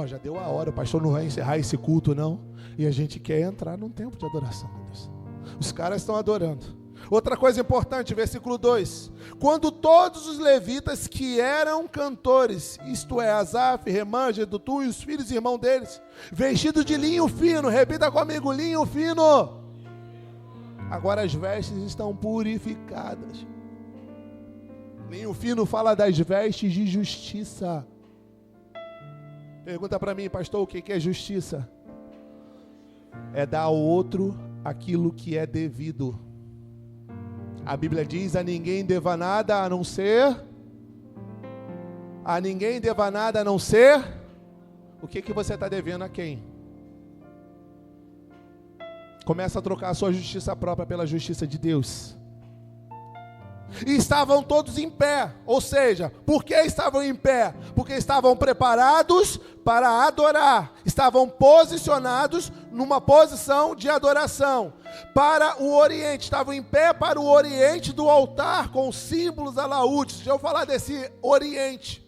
Já deu a hora, o pastor não vai encerrar esse culto não. E a gente quer entrar num tempo de adoração com Deus. Os caras estão adorando. Outra coisa importante, versículo 2. Quando todos os levitas que eram cantores, isto é, Asaf, Remã, Jedutum e os filhos e irmãos deles, vestidos de linho fino, repita comigo, linho fino. Agora as vestes estão purificadas. Linho fino fala das vestes de justiça. Pergunta para mim, pastor, o que é justiça? É dar ao outro aquilo que é devido. A Bíblia diz: a ninguém deva nada a não ser. A ninguém deva nada a não ser. O que você está devendo a quem? Começa a trocar a sua justiça própria pela justiça de Deus. E estavam todos em pé. Ou seja, por que estavam em pé? Porque estavam preparados para adorar. Estavam posicionados numa posição de adoração. Para o oriente. Estavam em pé para o oriente do altar com símbolos alaúdes. Deixa eu falar desse oriente.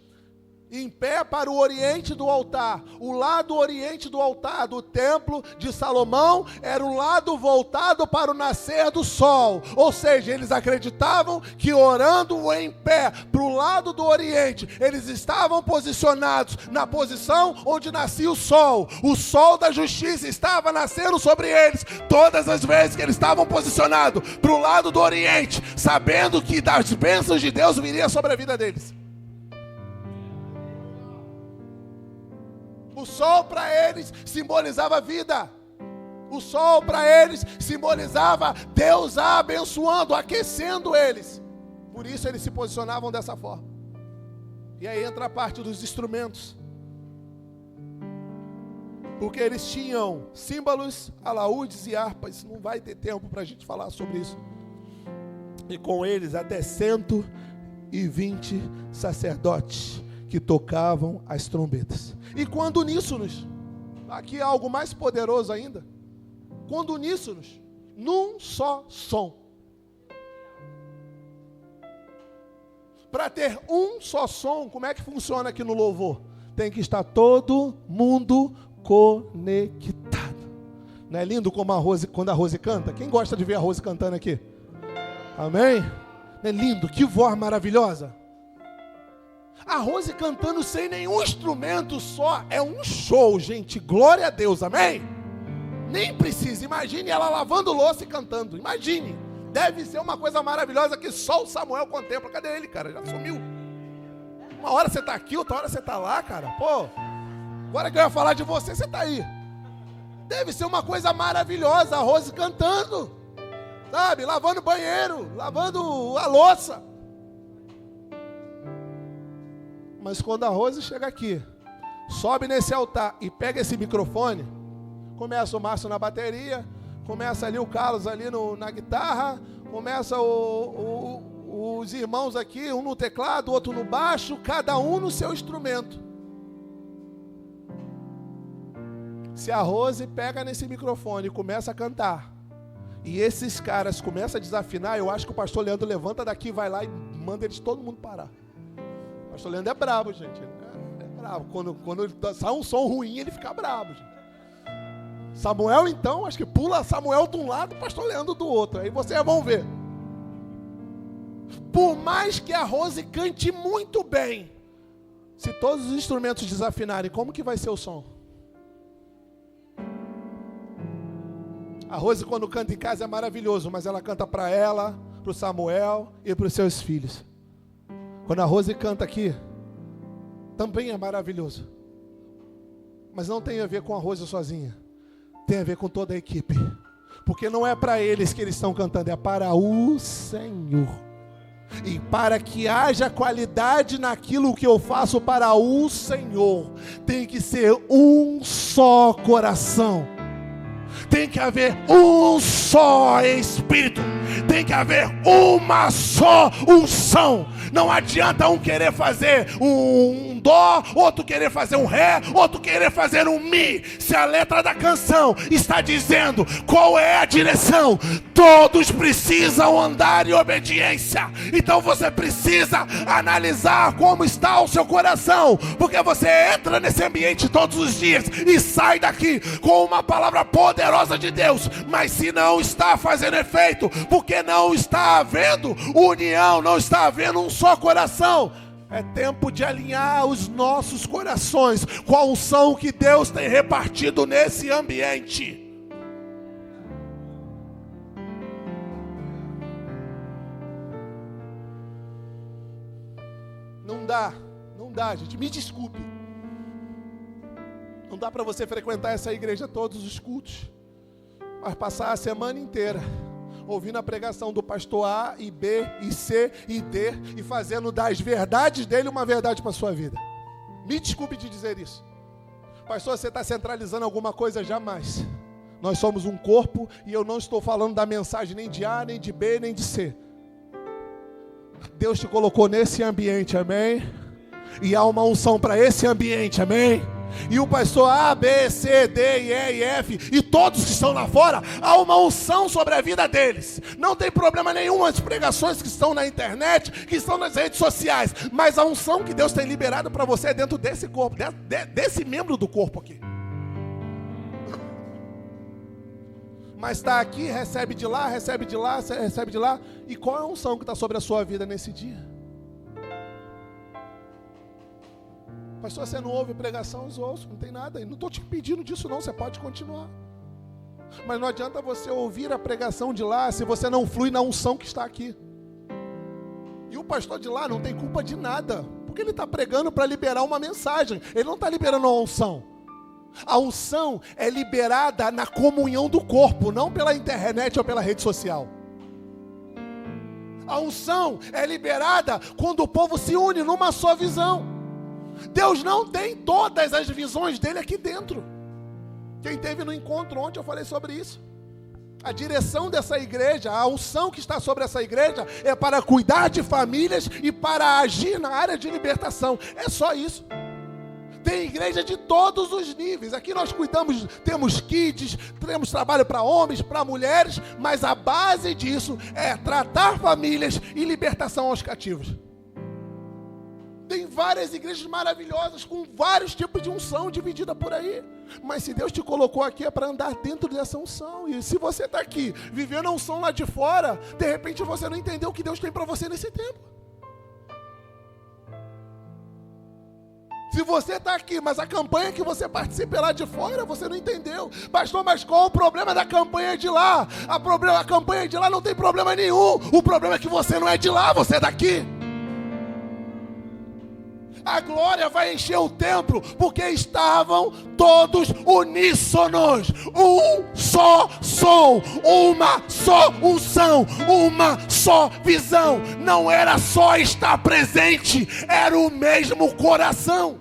Em pé para o oriente do altar. O lado oriente do altar do templo de Salomão era o lado voltado para o nascer do sol. Ou seja, eles acreditavam que orando em pé para o lado do oriente, eles estavam posicionados na posição onde nascia o sol. O sol da justiça estava nascendo sobre eles todas as vezes que eles estavam posicionados para o lado do oriente, sabendo que das bênçãos de Deus viria sobre a vida deles. O sol para eles simbolizava vida. O sol para eles simbolizava Deus abençoando, aquecendo eles. Por isso eles se posicionavam dessa forma. E aí entra a parte dos instrumentos. Porque eles tinham símbolos, alaúdes e harpas. Não vai ter tempo para a gente falar sobre isso. E com eles até 120 sacerdotes que tocavam as trombetas. E quando uníssonos, aqui é algo mais poderoso ainda, quando uníssonos, num só som. Para ter um só som, como é que funciona aqui no louvor? Tem que estar todo mundo conectado. Não é lindo como quando a Rose canta? Quem gosta de ver a Rose cantando aqui? Amém? Não é lindo? Que voz maravilhosa! A Rose cantando sem nenhum instrumento só é um show, gente. Glória a Deus, amém? Nem precisa, imagine ela lavando louça e cantando. Imagine, deve ser uma coisa maravilhosa que só o Samuel contempla. Cadê ele, cara? Já sumiu. Uma hora você está aqui, outra hora você está lá, cara. Pô, agora que eu ia falar de você, você está aí. Deve ser uma coisa maravilhosa, a Rose cantando, sabe? Lavando banheiro, lavando a louça. Mas quando a Rose chega aqui, sobe nesse altar e pega esse microfone, começa o Márcio na bateria, começa ali o Carlos ali na guitarra, começa os irmãos aqui, um no teclado, outro no baixo, cada um no seu instrumento. Se a Rose pega nesse microfone e começa a cantar, e esses caras começam a desafinar, eu acho que o pastor Leandro levanta daqui, vai lá e manda eles todo mundo parar. O pastor Leandro é brabo, gente. É brabo. Quando sai um som ruim, ele fica brabo, gente. Samuel, então, acho que pula Samuel de um lado e o pastor Leandro do outro. Aí vocês vão ver. Por mais que a Rose cante muito bem, se todos os instrumentos desafinarem, como que vai ser o som? A Rose, quando canta em casa, é maravilhoso, mas ela canta para ela, para o Samuel e para os seus filhos. Quando a Rose canta aqui, também é maravilhoso. Mas não tem a ver com a Rose sozinha. Tem a ver com toda a equipe. Porque não é para eles que eles estão cantando, é para o Senhor. E para que haja qualidade naquilo que eu faço para o Senhor, tem que ser um só coração. Tem que haver um só Espírito. Tem que haver uma só unção. Não adianta um querer fazer um dó, outro querer fazer um ré, outro querer fazer um mi. Se a letra da canção está dizendo qual é a direção, todos precisam andar em obediência. Então você precisa analisar como está o seu coração, porque você entra nesse ambiente todos os dias e sai daqui com uma palavra poderosa de Deus, mas se não está fazendo efeito, porque não está havendo união, não está havendo um só coração. É tempo de alinhar os nossos corações com a unção que Deus tem repartido nesse ambiente. Não dá, gente, me desculpe. Não dá para você frequentar essa igreja todos os cultos, mas passar a semana inteira ouvindo a pregação do pastor A, e B, e C, e D, e fazendo das verdades dele uma verdade para a sua vida. Me desculpe de dizer isso. Pastor, você está centralizando alguma coisa? Jamais. Nós somos um corpo, e eu não estou falando da mensagem nem de A, nem de B, nem de C. Deus te colocou nesse ambiente, amém? E há uma unção para esse ambiente, amém? E o pastor A, B, C, D, E, F e todos que estão lá fora, há uma unção sobre a vida deles. Não tem problema nenhum as pregações que estão na internet, que estão nas redes sociais, mas a unção que Deus tem liberado para você é dentro desse corpo, desse membro do corpo aqui. Mas está aqui, recebe de lá, recebe de lá, recebe de lá. E qual é a unção que está sobre a sua vida nesse dia? Pastor, você não ouve pregação? Eu ouço, não tem nada. Eu não estou te pedindo disso não, você pode continuar. Mas não adianta você ouvir a pregação de lá se você não flui na unção que está aqui. E o pastor de lá não tem culpa de nada, porque ele está pregando para liberar uma mensagem. Ele não está liberando uma unção. A unção é liberada na comunhão do corpo, não pela internet ou pela rede social. A unção é liberada quando o povo se une numa só visão. Deus não tem todas as visões dele aqui dentro. Quem esteve no encontro ontem, eu falei sobre isso. A direção dessa igreja, a unção que está sobre essa igreja é para cuidar de famílias e para agir na área de libertação. É só isso. Tem igreja de todos os níveis. Aqui nós cuidamos, temos kids, temos trabalho para homens, para mulheres, mas a base disso é tratar famílias e libertação aos cativos. Tem várias igrejas maravilhosas com vários tipos de unção dividida por aí. Mas se Deus te colocou aqui é para andar dentro dessa unção. E se você está aqui vivendo a unção lá de fora, de repente você não entendeu o que Deus tem para você nesse tempo. Se você está aqui, mas a campanha que você participa é lá de fora, você não entendeu. Pastor, mas qual o problema da campanha de lá? A campanha de lá não tem problema nenhum. O problema é que você não é de lá, você é daqui. A glória vai encher o templo, porque estavam todos uníssonos. Um só som, uma só unção, uma só visão. Não era só estar presente, era o mesmo coração.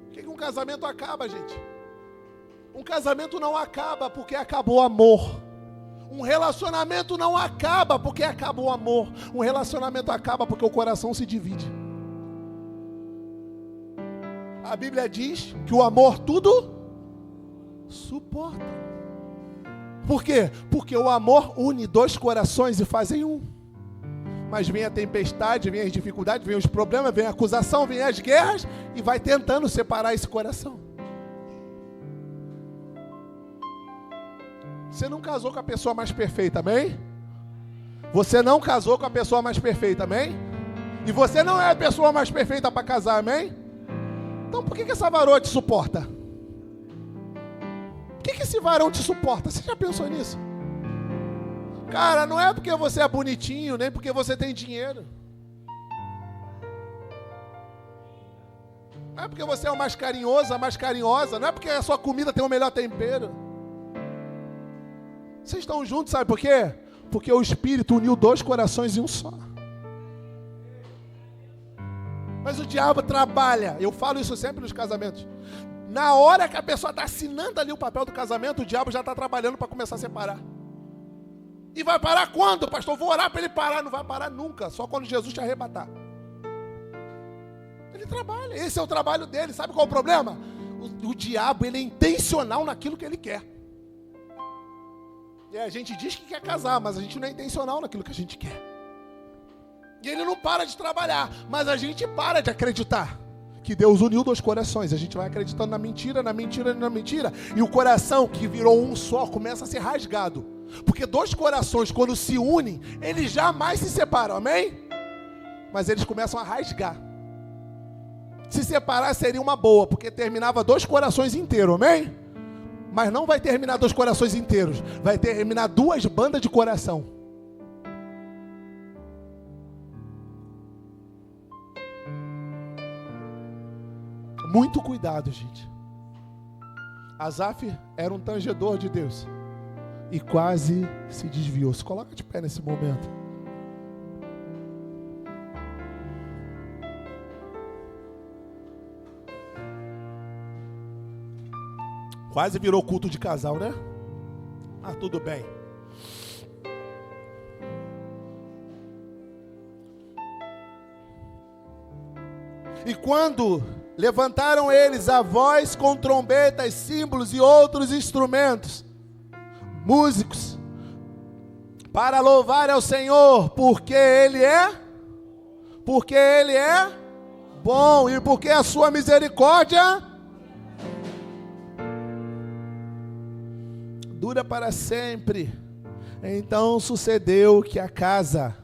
Por que um casamento acaba, gente? Um casamento não acaba porque acabou o amor. Um relacionamento não acaba porque acaba o amor. Um relacionamento acaba porque o coração se divide. A Bíblia diz que o amor tudo suporta. Por quê? Porque o amor une dois corações e fazem um. Mas vem a tempestade, vem as dificuldades, vem os problemas, vem a acusação, vem as guerras e vai tentando separar esse coração. Você não casou com a pessoa mais perfeita, amém? Você não casou com a pessoa mais perfeita, amém? E você não é a pessoa mais perfeita para casar, amém? Então por que essa varoa te suporta? Por que esse varão te suporta? Você já pensou nisso? Cara, não é porque você é bonitinho, nem porque você tem dinheiro. Não é porque você é o mais carinhoso, a mais carinhosa. Não é porque a sua comida tem o melhor tempero. Vocês estão juntos, sabe por quê? Porque o Espírito uniu dois corações em um só. Mas o diabo trabalha. Eu falo isso sempre nos casamentos. Na hora que a pessoa está assinando ali o papel do casamento, o diabo já está trabalhando para começar a separar. E vai parar quando, pastor? Vou orar para ele parar. Não vai parar nunca, só quando Jesus te arrebatar. Ele trabalha, esse é o trabalho dele. Sabe qual é o problema? O diabo, ele é intencional naquilo que ele quer. E a gente diz que quer casar, mas a gente não é intencional naquilo que a gente quer. E ele não para de trabalhar, mas a gente para de acreditar que Deus uniu dois corações. A gente vai acreditando na mentira, na mentira, na mentira. E o coração que virou um só começa a ser rasgado. Porque dois corações, quando se unem, eles jamais se separam, amém? Mas eles começam a rasgar. Se separar seria uma boa, porque terminava dois corações inteiros, amém? Mas não vai terminar dois corações inteiros. Vai terminar duas bandas de coração. Muito cuidado, gente. Asaf era um tangedor de Deus e quase se desviou. Se coloca de pé nesse momento. Quase virou culto de casal, né? Ah, tudo bem. E quando levantaram eles a voz com trombetas, símbolos e outros instrumentos, músicos, para louvar ao Senhor, porque Ele é bom e porque a sua misericórdia dura para sempre. Então sucedeu que a casa,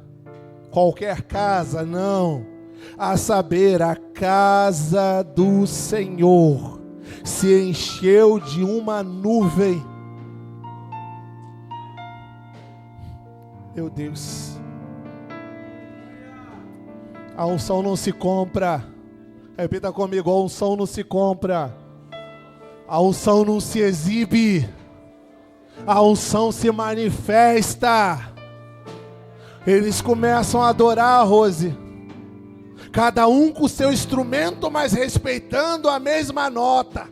qualquer casa, não, a saber, a casa do Senhor, se encheu de uma nuvem. Meu Deus, a unção não se compra. Repita comigo, a unção não se compra. A unção não se exibe. A unção se manifesta. Eles começam a adorar, Rose. Cada um com o seu instrumento, mas respeitando a mesma nota.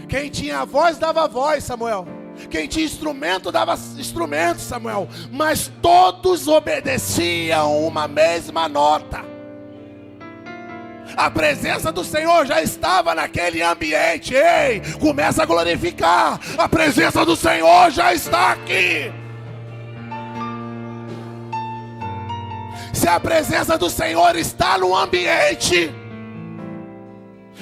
Quem tinha voz, dava voz, Samuel. Quem tinha instrumento, dava instrumento, Samuel. Mas todos obedeciam uma mesma nota. A presença do Senhor já estava naquele ambiente. Ei, começa a glorificar. A presença do Senhor já está aqui. Se a presença do Senhor está no ambiente,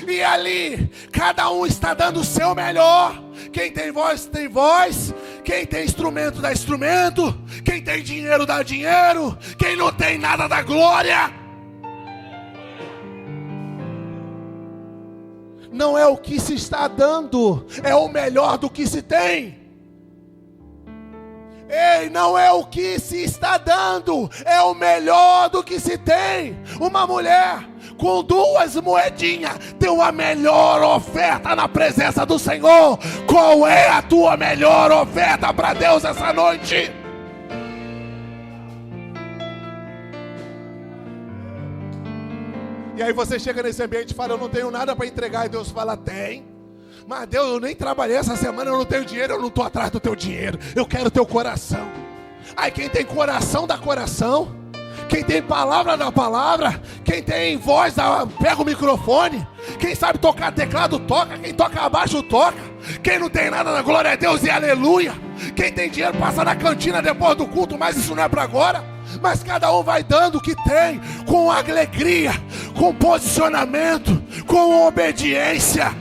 e ali, cada um está dando o seu melhor. Quem tem voz, tem voz. Quem tem instrumento, dá instrumento. Quem tem dinheiro, dá dinheiro. Quem não tem nada, dá glória. Não é o que se está dando, é o melhor do que se tem. Ei, não é o que se está dando, é o melhor do que se tem. Uma mulher com 2 moedinhas deu a melhor oferta na presença do Senhor. Qual é a tua melhor oferta para Deus essa noite? E aí você chega nesse ambiente e fala, eu não tenho nada para entregar. E Deus fala, tem. Mas Deus, eu nem trabalhei essa semana, eu não tenho dinheiro, eu não estou atrás do teu dinheiro. Eu quero o teu coração. Aí quem tem coração, dá coração. Quem tem palavra, dá palavra. Quem tem voz, pega o microfone. Quem sabe tocar teclado, toca. Quem toca abaixo, toca. Quem não tem nada, dá glória a Deus e aleluia. Quem tem dinheiro, passa na cantina depois do culto, mas isso não é para agora. Mas cada um vai dando o que tem, com alegria, com posicionamento, com obediência.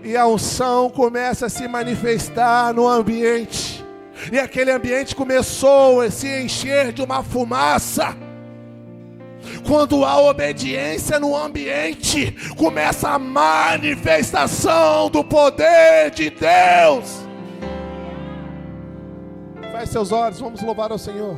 E a unção começa a se manifestar no ambiente. E aquele ambiente começou a se encher de uma fumaça. Quando há obediência no ambiente, começa a manifestação do poder de Deus. Feche seus olhos, vamos louvar ao Senhor.